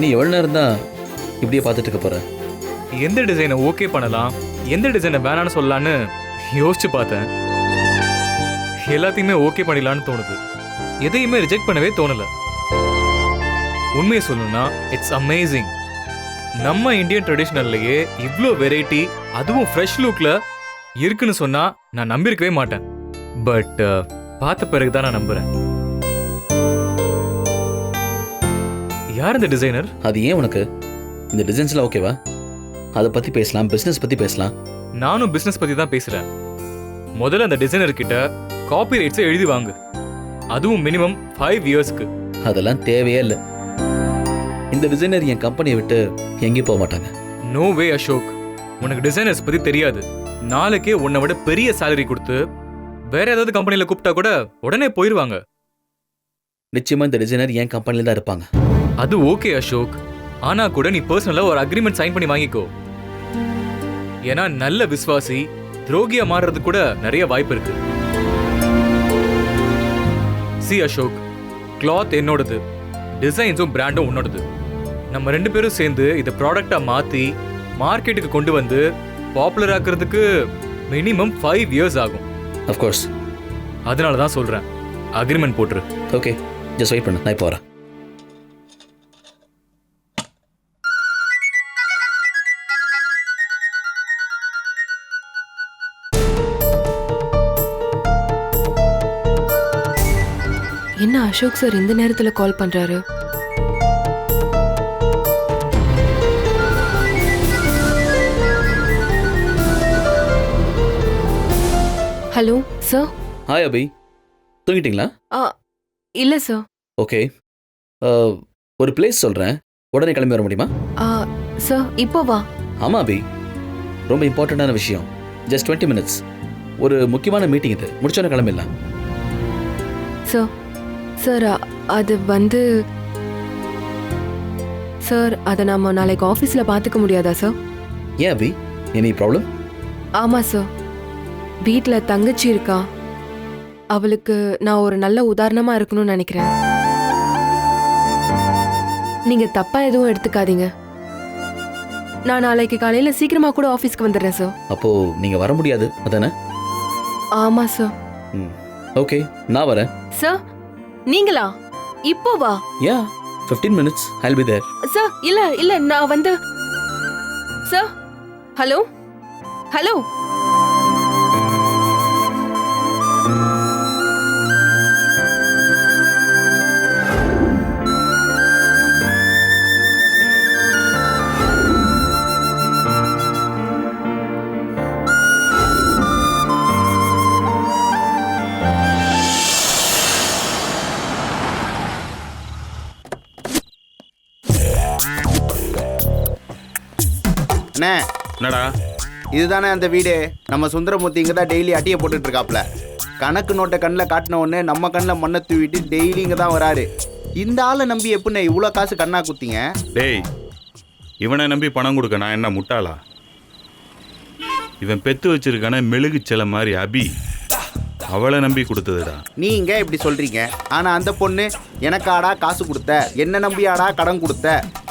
இன்னும் எவ்வளோ நேரம் தான் இப்படியே பார்த்துட்டு இருக்க போற? எந்த டிசைனை ஓகே பண்ணலாம், எந்த டிசைனை வேணான்னு சொல்லலான்னு யோசிச்சு பார்த்தேன். எல்லாத்தையுமே ஓகே பண்ணிடலான்னு தோணுது. எதையுமே ரிஜெக்ட் பண்ணவே தோணல. உண்மையை சொல்லணும்னா இட்ஸ் அமேசிங். நம்ம இந்தியன் ட்ரெடிஷ்னல்லையே இவ்வளோ வெரைட்டி, அதுவும் ஃப்ரெஷ் லுக்ல இருக்குன்னு சொன்னா நான் நம்பியிருக்கவே மாட்டேன். பட் பார்த்த பிறகுதான் நான் நம்புறேன். யார் இந்த டிசைனர்? அது ஏன் உனக்கு? இந்த டிசைன்ஸ்லாம் ஓகேவா? அதை பற்றி பேசலாம், பிஸ்னஸ் பற்றி பேசலாம். நானும் பிஸ்னஸ் பற்றி தான் பேசுகிறேன். முதல்ல அந்த டிசைனர் கிட்ட காப்பி ரைட்ஸை எழுதி வாங்கு, அதுவும் மினிமம் 5 இயர்ஸ்க்கு. அதெல்லாம் தேவையே இல்லை. இந்த டிசைனர் என் கம்பெனியை விட்டு எங்கேயும் போக மாட்டாங்க. நோ வே அசோக், உனக்கு டிசைனர்ஸ் பற்றி தெரியாது. நாளைக்கே உன்னை விட பெரிய சேலரி கொடுத்து வேற ஏதாவது கம்பெனியில் கூப்பிட்டா கூட உடனே போயிடுவாங்க. நிச்சயமா இந்த டிசைனர் என் கம்பெனில தான் இருப்பாங்க. அது ஓகே அசோக், ஆனா கூட நீ பர்சனலா ஒரு அக்ரிமெண்ட் சைன் பண்ணி வாங்கிக்கோ. ஏன்னா நல்ல விசுவாசி துரோகியா மாறுறது கூட நிறைய வாய்ப்பு இருக்கு. சி அசோக், கிளாத் என்னோடது, டிசைன்ஸும் பிராண்டும் உன்னோடது. நம்ம 2 பேரும் சேர்ந்து இதை ப்ராடக்டா மாத்தி மார்க்கெட்டுக்கு கொண்டு வந்து பாப்புலர் ஆக்குறதுக்கு மினிமம் 5 இயர்ஸ் ஆகும். அஃப்கோர்ஸ். அதனால தான் சொல்றேன், அக்ரிமெண்ட் போட்டுரு. ஓகே, ஜஸ்ட் வெயிட் பண்ணு, நான் இப்போ வரேன். என்ன அசோக் சார் இந்த நேரத்துல கால் பண்றாரு? Hello sir. ஹாய் அபி, தூங்கிட்டீங்களா? இல்ல சார். ஓகே, ஒரு பிளேஸ் சொல்கிறேன், உடனே கிளம்பி வர முடியுமா? சார் இப்போ வா. ஆமாம் அபி, ரொம்ப இம்பார்ட்டண்ட்டான விஷயம். Just 20 minutes. ஒரு முக்கியமான மீட்டிங், இது முடிச்சோன்னே கிளம்பிடலாம். சார் சார் அது வந்து சார், அதை நாம நாளைக்கு ஆஃபீஸில் பார்த்துக்க முடியாதா சார்? ஏன் அபி, எனி ப்ராப்ளம்? ஆமாம் சார், வீட்டில் தங்கச்சி இருக்கா, அவளுக்கு நான் ஒரு நல்ல உதாரணமாக இருக்கணும்னு நினைக்கிறேன். நீங்கள் தப்பாக எதுவும் எடுத்துக்காதீங்க. நான் நாளைக்கு காலையில் சீக்கிரமாக கூட ஆஃபீஸ்க்கு வந்துடுறேன் சார். அப்போது நீங்கள் வர முடியாது அதானே? ஆமாம் சார். ஓகே, நான் வரேன். சார் நீங்களா? இப்போ வா. யா, 15 minutes I'll be there. Sir இல்ல நான் வந்து சார். Hello hello. என்னடா இதுதானே அந்த வீடு? நம்ம சுந்தரமூர்த்தி இங்கே தான் டெய்லி அட்டியை போட்டுட்டு இருக்காப்ல. கணக்கு நோட்டை கண்ணில் காட்டின உடனே நம்ம கண்ணில் மண்ணை தூவிட்டு டெய்லி இங்கே தான் வராரு. இந்த ஆளை நம்பி எப்படிண்ணே இவ்வளோ காசு கண்ணா குத்திங்க? டேய், இவனை நம்பி பணம் கொடுக்க நான் என்ன முட்டாளா? இவன் பெத்து வச்சிருக்கான மெழுகு சில மாதிரி அபி, அவளை நம்பி கொடுத்ததுடா. நீங்க இப்படி சொல்றீங்க, ஆனா அந்த பொண்ணு எனக்காடா காசு கொடுத்த, என்ன நம்பியாடா கடன் கொடுத்த,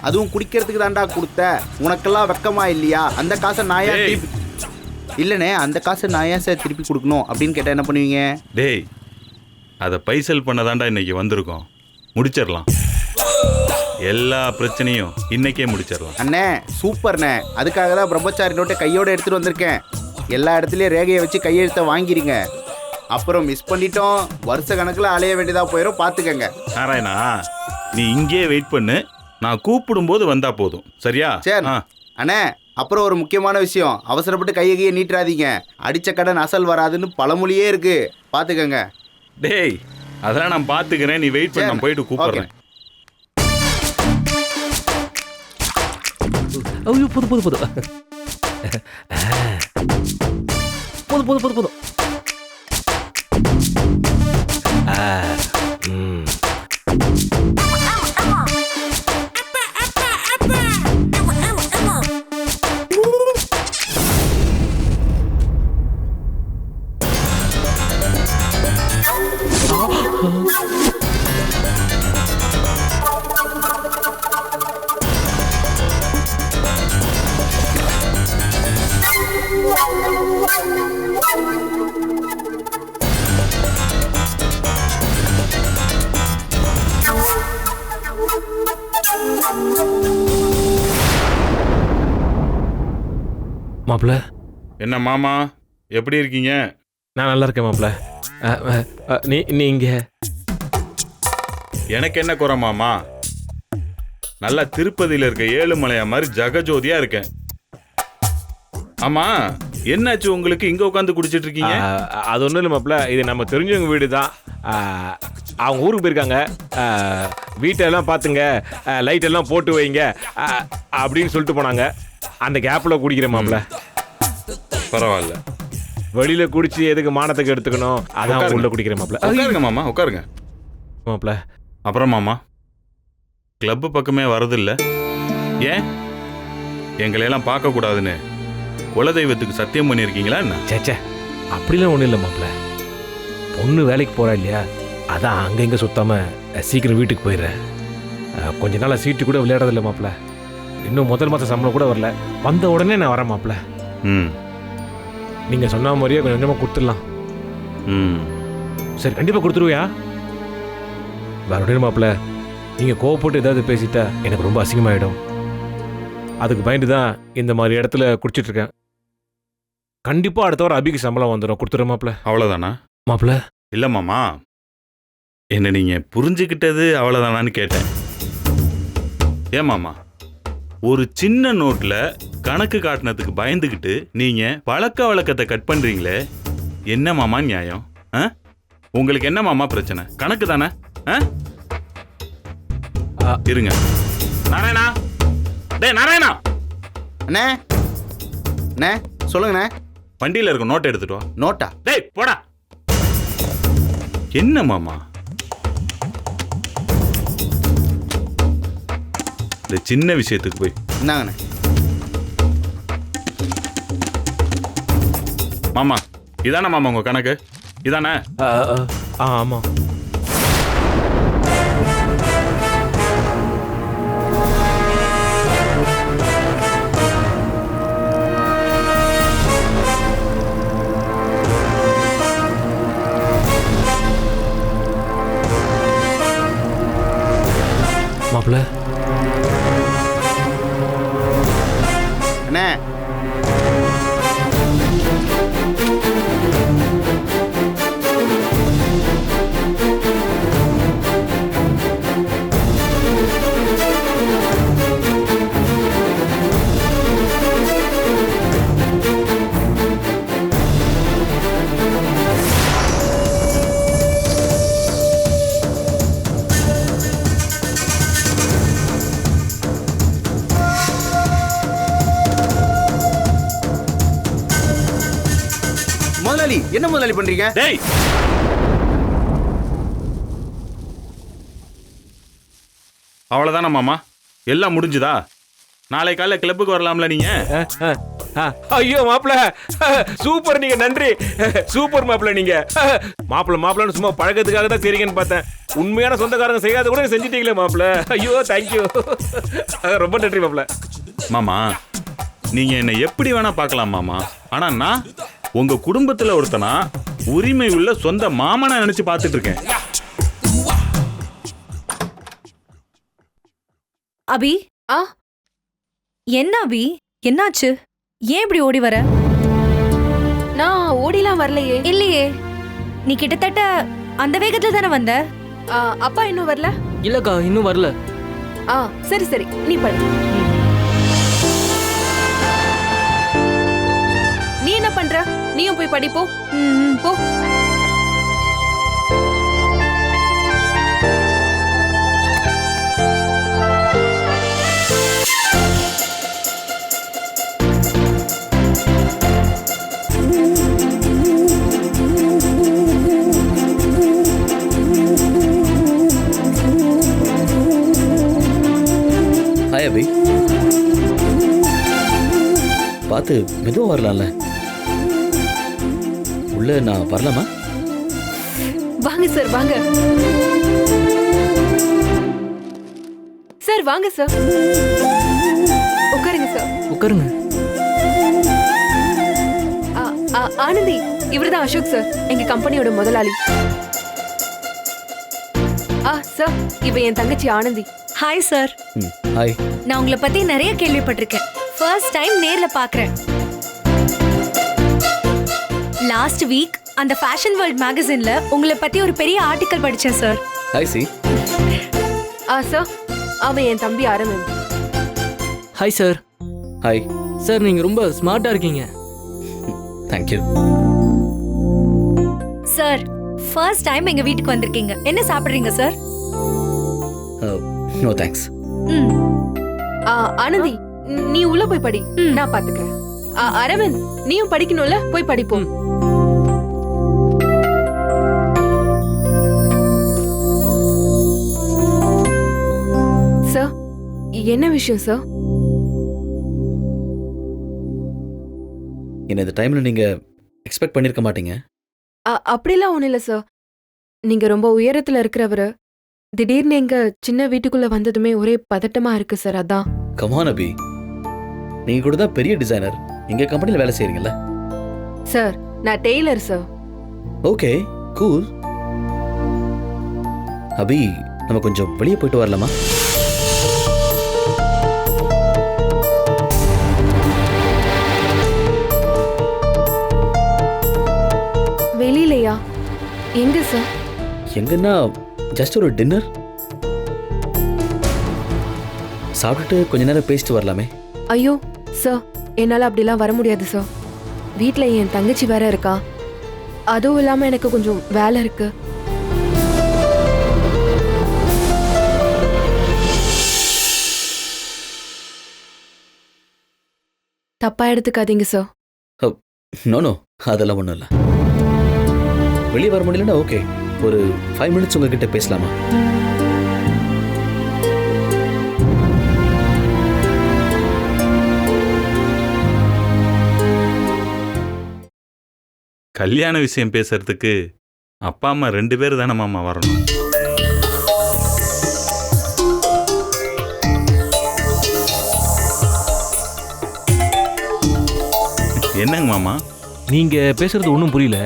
அதுவும் குடிக்கிறதுக்கு தான்டா கொடுத்த, உனக்கெல்லாம் வெக்கமா இல்லையா? அந்த காசை நான் ஏன் திருப்பி இல்லைண்ணே, அந்த காசை நான் ஏன் சார் திருப்பி கொடுக்கணும் அப்படின்னு கேட்டால் என்ன பண்ணுவீங்க? டேய், அதை பைசல் பண்ண தாண்டா இன்னைக்கு வந்திருக்கோம். முடிச்சிடலாம், எல்லா பிரச்சனையும் இன்னைக்கே முடிச்சிடலாம். அண்ணே சூப்பர்ண்ணே, அதுக்காக தான் பிரம்மச்சாரி நோட்டை கையோட எடுத்துட்டு வந்திருக்கேன். எல்லா இடத்துலையும் ரேகையை வச்சு கையெழுத்தை வாங்கிடுங்க. அப்புறம் மிஸ் பண்ணிட்டோம், வருஷ கணக்கில் அலைய வேண்டியதாக போயிடும், பார்த்துக்கங்க. நாராயணா, நீ இங்கேயே வெயிட் பண்ணு, நான் கூப்பிடும்போது வந்தா போதும், சரியா? சரி அண்ணே. அப்புறம் ஒரு முக்கியமான விஷயம், அவசரப்பட்டு கையை நீட்டுறாதீங்க. அடித்த கடன் அசல் வராதுன்னு பழமொழியே இருக்கு, பார்த்துக்கங்க. டேய், அதெல்லாம் நான் பார்த்துக்கிறேன், நீ வெயிட் பண்ண, நான் போயிட்டு கூப்பிடுறேன். ஐயோ, போதும் போதும் போதும் போதும் போதும் போதும் போதும். மாப்பிள்ள என்ன மாமா எப்படி இருக்கீங்க? நான் நல்லா இருக்கேன் மாப்பிள்ள. நீங்க எனக்கு என்ன குறை மாமா? நல்லா திருப்பதியில இருக்க ஏழுமலையா மாதிரி ஜகஜோதியா இருக்கேன். ஆமா, என்னாச்சு உங்களுக்கு இங்க உட்காந்து குடிச்சிட்டு இருக்கீங்க? அது ஒன்றும் இல்லை மாப்பிள்ள, இது நம்ம தெரிஞ்சவங்க வீடு தான். அவங்க ஊருக்கு போயிருக்காங்க. வீட்டெல்லாம் பார்த்துங்க, லைட் எல்லாம் போட்டு வைங்க அப்படின்னு சொல்லிட்டு போனாங்க. அந்த கேப்பில் குடிக்கிறேன் மாப்பிள்ள. பரவாயில்ல, வெளியில குடிச்சு எதுக்கு மானத்துக்கு எடுத்துக்கணும், அதான் உள்ள குடிக்கிறேன் மாப்பிள்ள. உட்காருங்க மாமா, உட்காருங்க மாப்பிள்ள. அப்புறம் மாமா, கிளப்பு பக்கமே வரதில்ல ஏன்? எங்களையெல்லாம் பார்க்க கூடாதுன்னு குலதெய்வத்துக்கு சத்தியம் பண்ணியிருக்கீங்களா என்ன? சேச்சே, அப்படிலாம் ஒன்றும் இல்லை மாப்பிள்ள. பொண்ணு வேலைக்கு போகிறா இல்லையா, அதான் அங்கே இங்கே சுத்தாம சீக்கிரம் வீட்டுக்கு போயிடுறேன். கொஞ்ச நாள் சீட்டு கூட விளையாடுறதில்ல மாப்பிள்ள. இன்னும் முதல் மாதம் சம்பளம் கூட வரல, வந்த உடனே நான் வரேன் மாப்பிள்ள. ம் நீங்கள் சொன்ன மாதிரியே கொஞ்சம் கொஞ்சமாக கொடுத்துடலாம். ம் சரி, கண்டிப்பாக கொடுத்துருவியா? வேறு மாப்பிள்ள, நீங்கள் கோவப்பட்டு ஏதாவது பேசிட்டா எனக்கு ரொம்ப அசிங்கமாயிடும். அதுக்கு பயந்து தான் இந்த மாதிரி இடத்துல குடிச்சிட்ருக்கேன். கண்டிப்பாக அடுத்த வாரம் அபிக்கு சம்பளம் வந்துடும், கொடுத்துரு மாப்பிள்ள. அவ்வளோதானா மாப்பிள்ள? இல்லை மாமா, என்ன நீங்கள் புரிஞ்சுக்கிட்டது அவ்வளோதானான்னு கேட்டேன். ஏன் மாமா, ஒரு சின்ன நோட்டில் கணக்கு காட்டினதுக்கு பயந்துக்கிட்டு நீங்கள் பழக்க வழக்கத்தை கட் பண்ணுறீங்களே, என்ன மாமா நியாயம்? உங்களுக்கு என்ன மாமா பிரச்சனை? கணக்கு தானே? இருங்க. நாராயணா, டேய் நாராயணா. அண்ணே அண்ணே சொல்லுங்கண்ணே. வண்டியில் இருக்க நோட்டை எடுத்துட்டு வா. நோட்டா? டேய் போடா. என்ன மாமா, இந்த சின்ன விஷயத்துக்கு போய் இந்தாங்கண்ணே. மாமா, இதானே மாமா உங்க கணக்கு? இதானே? ஆமாம். மாப்பிள்ள. அண்ணே முதலாளி, என்ன முதலாளி பண்றீங்க? டேய், அவ்வளவுதானா மாமா? எல்லாம் முடிஞ்சுதா? நாளை காலைல கிளப்புக்கு வரலாம்ல நீங்க? ஐயோ மாப்பிள்ள, சூப்பர், நீங்க நன்றி. சூப்பர் மாப்பிள்ள. நீங்க மாப்பிள்ளன்னு சும்மா பழக்கத்துக்காக தான் செய்றீங்கன்னு பார்த்தேன். உண்மையான சொந்தக்காரங்க செய்யாத கூட செஞ்சிட்டீங்களே மாப்பிள்ள. ஐயோ தேங்க்யூ, ரொம்ப நன்றி மாப்பிள்ள. மாமா, நீங்க என்ன எப்படி வேணா பார்க்கலாம் மாமா, ஆனா நான் உங்க குடும்பத்துல ஒருத்தனா உரிமை உள்ள சொந்த மாமனா நினைச்சு பார்த்துட்டு இருக்கேன். அபி, என்ன அபி, என்னாச்சு? ஏன் இப்படி ஓடி வர? நான் ஓடிலாம் வரலையே. இல்லையே, நீ கிட்டத்தட்ட அந்த வேகத்துல தானே வந்த. அப்பா இன்னும் வரல? இல்லக்கா, இன்னும் வரல. சரி சரி, நீ படு. நீ என்ன பண்ற? நீயும் போய் படிப்போ. போ. ஹாய் அபி. பார்த்து மெதுவாக வரலாம்ல. உள்ள நான் வரலாமா? வாங்க சார், வாங்க சார், வாங்க சார். உட்காருங்க சார். உட்காருங்க. ஆனந்தி, இவர்தான் அசோக் சார், எங்க கம்பெனியோட முதலாளி. சார், இவ என் தங்கச்சி ஆனந்தி. Hi sir. ஹாய். நான் உங்களை பத்தி நிறைய கேள்விப்பட்டிருக்கேன். ஃபர்ஸ்ட் டைம் நேர்ல பார்க்கறேன். லாஸ்ட் வீக் அந்த ஃபேஷன் வேர்ல்ட் மேகசின்ல உங்களை பத்தி ஒரு பெரிய ஆர்டிக்கல் படிச்சேன் சார். Hi C. சார், அவன் என் தம்பி Aravind. Hi sir. Hi. Sir நீங்கள் ரொம்ப ஸ்மார்ட்டாக இருக்கீங்க. தேங்க்யூ. சார், ஃபர்ஸ்ட் டைம் எங்க வீட்டுக்கு வந்திருக்கீங்க. என்ன சாப்பிடுறீங்க சார்? No thanks. ஆனந்தி, நீ உள்ள போய் படி, நான் பாத்துக்கிறேன். அரவிந்த், நீயும் படிக்கணும்ல, போய் படிப்போம். சார், என்ன விஷயம் சார்? என்ன இந்த டைம்ல நீங்க எக்ஸ்பெக்ட் பண்ணிருக்க மாட்டீங்க. அப்படிலாம் ஒண்ணும் இல்ல சார். நீங்க ரொம்ப உயரத்துல இருக்கிறவரு, திடீர்னு எங்க சின்ன வீட்டுக்குள்ள வந்ததுமே ஒரே பதட்டமா இருக்கு சார். அதான். கம் ஆன் அபி, நீங்க கூட தான் பெரிய டிசைனர், எங்க கம்பெனில வேலை செய்றீங்கல்ல. சார், நான் tailor sir. Okay, cool. Abhi, நம்ம கொஞ்சம் வெளியே போயிட்டு வரலாமா? வெளியிலையா? எங்க சார்? எங்கன்னா ஜஸ்ட் ஒரு டின்னர் சாப்பிட்டுட்டு கொஞ்ச நேரம் பேசிட்டு வரலாமே. ஐயோ சார், என்னால அப்படிலாம் வர முடியாது சார். வீட்ல என் தங்கச்சி வேற இருக்கா. அதுவும் இல்லாம எனக்கு கொஞ்சம் வேலை இருக்கு. தப்பா எடுத்துக்காதீங்க சார். நோ நோ, அதெல்லாம் ஒன்றும் இல்லை. வெளியே வர முடியலன்னா ஓகே, ஒரு 5 மினிட்ஸ் உங்ககிட்ட பேசலாமா? கல்யாண விஷயம் பேசுறதுக்கு அப்பா அம்மா 2 பேர் தானே மாமா வரணும். என்னங்க மாமா? நீங்கள் பேசுறது ஒன்றும் புரியல.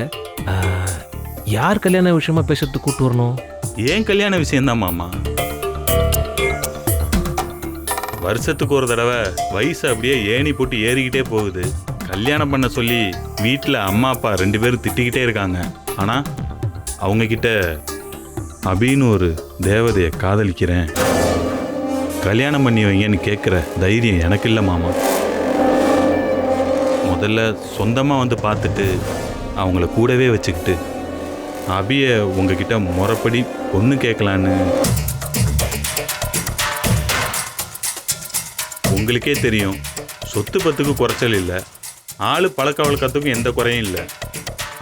யார் கல்யாண விஷயமா பேசுறதுக்கு கூப்பிட்டு வரணும்? ஏன் கல்யாண விஷயம்தான் மாமா. வருஷத்துக்கு ஒரு தடவை வயசு அப்படியே ஏணி போட்டு ஏறிக்கிட்டே போகுது. கல்யாணம் பண்ண சொல்லி வீட்டில் அம்மா அப்பா 2 பேரும் திட்டிக்கிட்டே இருக்காங்க. ஆனால் அவங்கக்கிட்ட அபின்னு ஒரு தேவதையை காதலிக்கிறேன், கல்யாணம் பண்ணி வைங்கன்னு கேட்குற தைரியம் எனக்கு இல்லை மாமா. முதல்ல சொந்தமாக வந்து பார்த்துட்டு அவங்கள கூடவே வச்சுக்கிட்டு அபியை உங்ககிட்ட முறைப்படி பொண்ணு கேட்கலான்னு. உங்களுக்கே தெரியும், சொத்து பத்துக்கு குறைச்சல் இல்லை, ஆளு பழக்க வழக்கத்துக்கும் எந்த குறையும் இல்லை.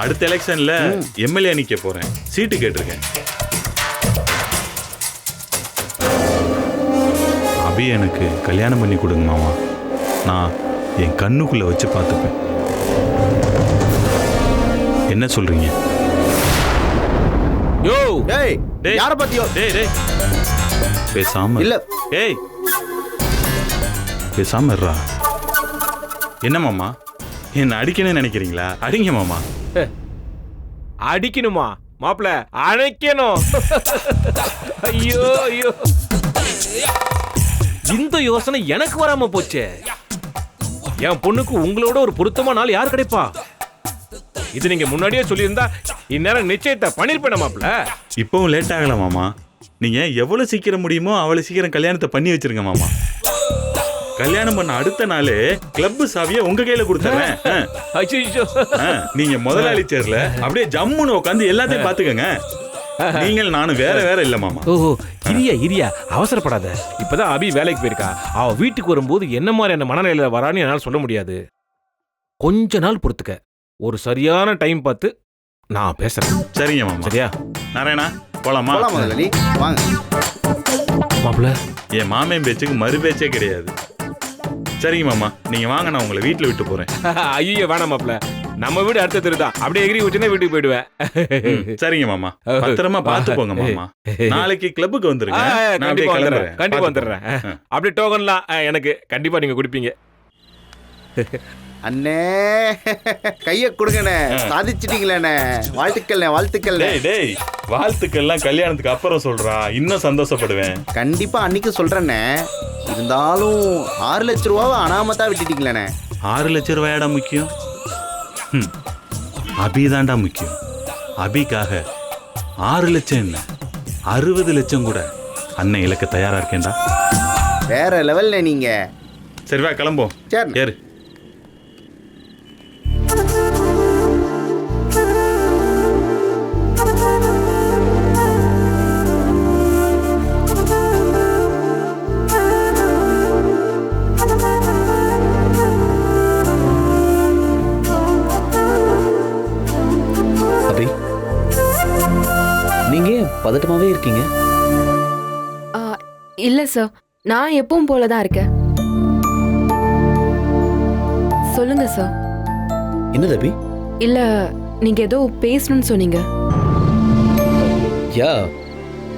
அடுத்த எலெக்ஷன்ல எம்எல்ஏ நிற்க போறேன், சீட்டு கேட்டிருக்கேன். அபி எனக்கு கல்யாணம் பண்ணி கொடுங்க மாமா, நான் என் கண்ணுக்குள்ள வச்சு பார்த்துப்பேன். என்ன சொல்றீங்க? யோ டேய், டேய், யார பத்தியோ? டேய் டேய், பேசாம இல்ல. ஏய், பேசாம இருடா. என்ன மாமா, என்ன அடிக்கணும்னு நினைக்கிறீங்களா? அடிங்க மாமா. அடிக்கணுமா மாப்பிள்ள? அணைக்கணும். ஐயோ ஐயோ, இந்த யோசனை எனக்கு வராம போச்சே. என் பொண்ணுக்கு உங்களோட ஒரு பொருத்தமான நாள் யார் கிடைப்பா? இது நீங்க முன்னாடியே சொல்லியிருந்தா இந்நேரம் நிச்சயத்தை பண்ணிருப்பேன் மாப்பிள்ள. இப்பவும் லேட் ஆகல மாமா. நீங்க எவ்வளவு சீக்கிரம் முடியுமோ அவ்வளவு சீக்கிரம் கல்யாணத்தை பண்ணி வச்சிருங்க மாமா. கல்யாணம் பண்ண அடுத்த நாளே கிளப் சாவியை உங்க கையில கொடுத்துறேன். நீங்க முதலாளி சேர்ல அப்படியே ஜம்முன்னு உட்காந்து எல்லாத்தையும் பாத்துக்கங்க. நீங்கள் நானும் வேற வேற இல்ல மாமா. ஓஹோ, இரியா அவசரப்படாத. இப்பதான் அபி வேலைக்கு போயிருக்கா. அவ வீட்டுக்கு வரும்போது என்ன மாதிரியான மனநிலையில வரான்னு என்னால் சொல்ல முடியாது. கொஞ்ச நாள் பொறுத்துக்க, ஒரு சரியான டைம் பார்த்து நான் பேசுறேன். சரிங்க மாமா. சரியா நாராயணா, போலாமா? போலாம் முதலாளி, வாங்க. மாப்பிள்ள, என் மாமன் பேச்சுக்கு மறு பேச்சே கிடையாது. சரிங்க மாமா, நீங்க வாங்க, நான் உங்களை வீட்டுல விட்டு போறேன். ஐயோ வேணாம் மாப்பிள்ள, நம்ம வீடு அடுத்த தெரு தான். அப்படியே எகிரி வச்சுன்னா வீட்டுக்கு போயிடுவேன். சரிங்க மாமா, பத்திரமா பார்த்து போங்க மாமா. நாளைக்கு கிளப்புக்கு வந்துருங்க. நான் அப்படியே கிளம்புறேன். கண்டிப்பா வந்துடுறேன். அப்படியே டோக்கன்லாம் எனக்கு கண்டிப்பா நீங்க கொடுப்பீங்க. அண்ணே கையை கொடுங்கண்ணே, சாதிச்சிட்டீங்களேண்ணே. வாழ்த்துக்கள்ண்ணே, வாழ்த்துக்கள்ண்ணே. டேய் டேய், வாழ்த்துக்கள்லாம் கல்யாணத்துக்கு அப்புறம் சொல்றா, இன்னும் சந்தோஷப்படுவேன். கண்டிப்பா அன்னைக்கு சொல்றேண்ணே. இருந்தாலும் 6 லட்ச ரூபாவை அனாமத்தா விட்டுட்டீங்களேண்ணே. 6 லட்ச ரூபாயாடா முக்கியம்? அபிதாண்டா முக்கியம். அபிக்காக 6 லட்சம் என்ன 60 லட்சம் கூட அண்ணன் இலக்க தயாரா இருக்கேன்டா. வேற லெவல்ல நீங்க. சரி வா கிளம்போம். சரி ஏறு. அபி, நீங்க ஏன் பதட்டமாவே இருக்கீங்க? இல்ல சார், நான் எப்பவும் போல தான் இருக்கேன். சொல்லுங்க சார். என்னது அபி? இல்ல, நீங்க ஏதோ பேசணும்னு சொன்னீங்க. யா,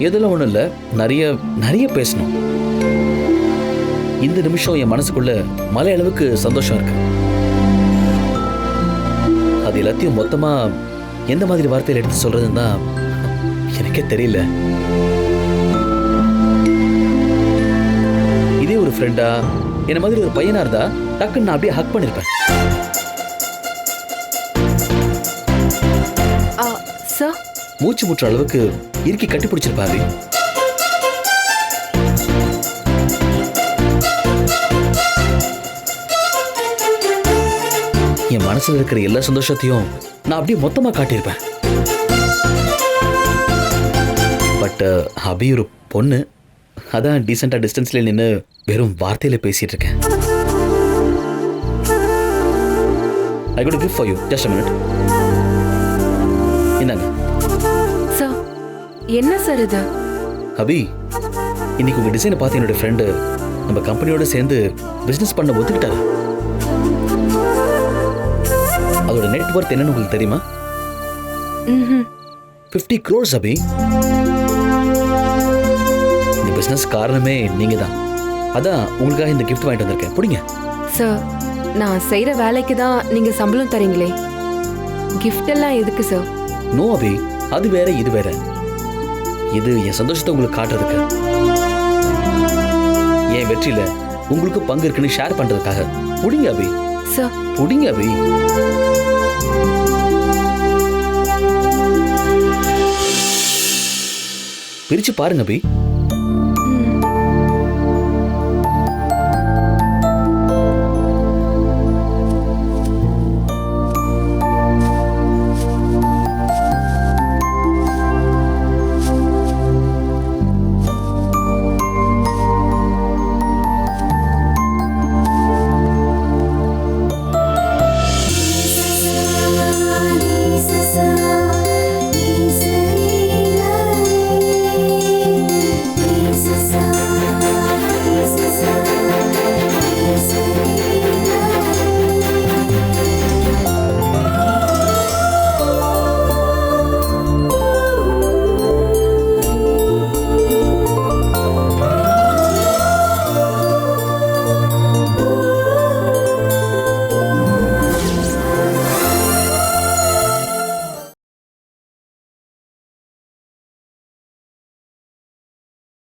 எதுல ஒண்ணும் இல்ல, நிறைய நிறைய பேசணும். இந்த நிமிஷம் என் மனசுக்குள்ள மலை அளவுக்கு சந்தோஷம் இருக்கு. அது எல்லாத்தையும் மொத்தமா எந்த மாதிரி வார்த்தையில எடுத்து சொல்றதுன்னு தான் எனக்கே தெரியல. இதே ஒரு ஃப்ரெண்டா, என்ன மாதிரி ஒரு பையனா இருந்தா டக்குன்னு நான் அப்படியே ஹக் பண்ணிருப்பேன். சார், மூச்சு முற்ற அளவுக்கு இறுக்கி கட்டி பிடிச்சிருப்பாரு. என் மனசுல இருக்கிற எல்லா சந்தோஷத்தையும் நான் அப்படியே மொத்தமா காட்டியிருப்பேன். பட் அபி ஒரு பொண்ணு, அதான் டீசெண்டா டிஸ்டன்ஸ்ல நின்று வெறும் வார்த்தையில பேசிட்டு இருக்கேன். I got a gift for you. Just a minute. என்னங்க? சார், என்ன சார் இது? அபி, இன்னைக்கு உங்க டிசைனை பார்த்து என்னோட ஃப்ரெண்டு நம்ம கம்பெனியோட சேர்ந்து பிசினஸ் பண்ண ஒத்துக்கிட்டாரு. அதோட நெட் ஒர்த் என்னன்னு உங்களுக்கு தெரியுமா? 50 crores அபி. இந்த பிசினஸ் காரணமே நீங்க தான். அதான் உங்களுக்காக இந்த கிஃப்ட் வாங்கிட்டு வந்திருக்கேன். புடிங்க. சார், நான் செய்யற வேலைக்கு தான் நீங்க சம்பளம் தரீங்களே, கிஃப்ட் எல்லாம் எதுக்கு சார்? நோ அபி, அது வேற இது வேற. இது என் சந்தோஷத்தை உங்களுக்கு காட்டுறதுக்கு, என் வெற்றியில உங்களுக்கு பங்கு இருக்குன்னு ஷேர் பண்றதுக்காக. புடிங்க அபி. சார், புடிங்க அபி. பிரிச்சு பாருங்க அபி.